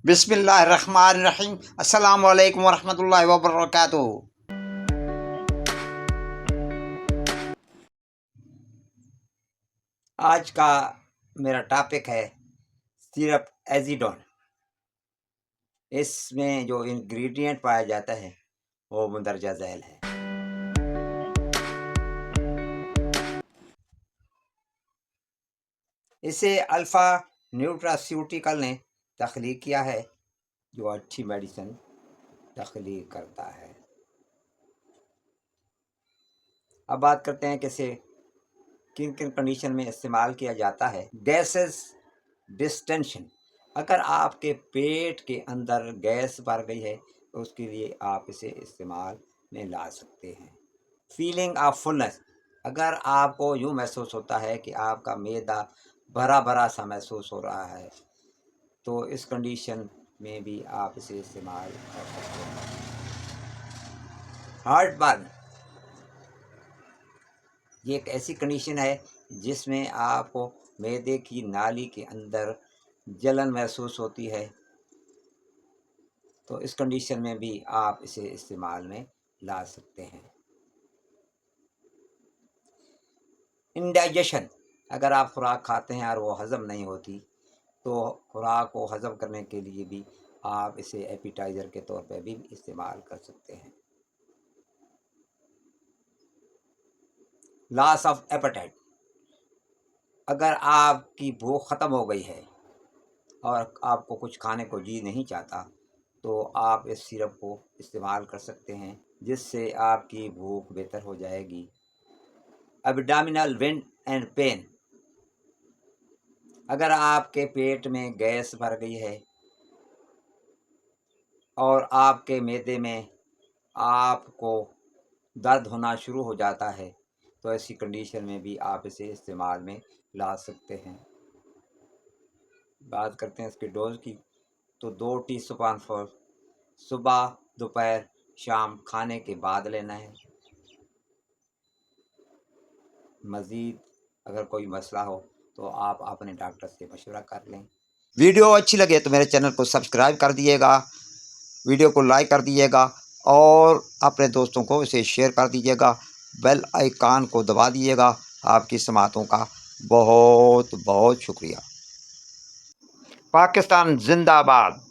बिस्मिल्लाहिर्रहमानिर्रहीम। अस्सलामु अलैकुम वरहमतुल्लाहि वबरकातुहू। आज का मेरा टॉपिक है सिरप एज़िडोन। इसमें जो इंग्रेडिएंट पाया जाता है वो मंदरजा झैल है। इसे अल्फ़ा न्यूट्रास्यूटिकल ने तख्लीक किया है, जो अच्छी मेडिसिन तख्लीक करता है। अब बात करते हैं कि इसे किन किन कंडीशन में इस्तेमाल किया जाता है। गैसेस डिस्टेंशन, अगर आपके पेट के अंदर गैस भर गई है तो उसके लिए आप इसे इस्तेमाल में ला सकते हैं। फीलिंग ऑफ फुलनेस, अगर आपको यूँ महसूस होता है कि आपका मैदा भरा भरा सा महसूस हो रहा है तो इस कंडीशन में भी आप इसे इस्तेमाल कर सकते हैं। हार्ट बर्न, ये एक ऐसी कंडीशन है जिसमें आपको मैदे की नाली के अंदर जलन महसूस होती है, तो इस कंडीशन में भी आप इसे इस्तेमाल में ला सकते हैं। इंडाइजेशन, अगर आप खुराक खाते हैं और वो हज़म नहीं होती तो खुराक को हज़म करने के लिए भी आप इसे एपिटाइज़र के तौर पर भी इस्तेमाल कर सकते हैं। लॉस ऑफ एपेटाइट, अगर आपकी भूख ख़त्म हो गई है और आपको कुछ खाने को जी नहीं चाहता तो आप इस सिरप को इस्तेमाल कर सकते हैं, जिससे आपकी भूख बेहतर हो जाएगी। एब्डोमिनल वेन एंड पेन, अगर आपके पेट में गैस भर गई है और आपके मैदे में आपको दर्द होना शुरू हो जाता है तो ऐसी कंडीशन में भी आप इसे इस्तेमाल में ला सकते हैं। बात करते हैं इसके डोज की, तो 2 टीस्पून सुबह, दोपहर, शाम खाने के बाद लेना है। मज़ीद अगर कोई मसला हो तो आप अपने डॉक्टर से मशवरा कर लें। वीडियो अच्छी लगे तो मेरे चैनल को सब्सक्राइब कर दिएगा, वीडियो को लाइक कर दीजिएगा और अपने दोस्तों को इसे शेयर कर दीजिएगा। बेल आइकन को दबा दीजिएगा। आपकी समातों का बहुत बहुत शुक्रिया। पाकिस्तान जिंदाबाद।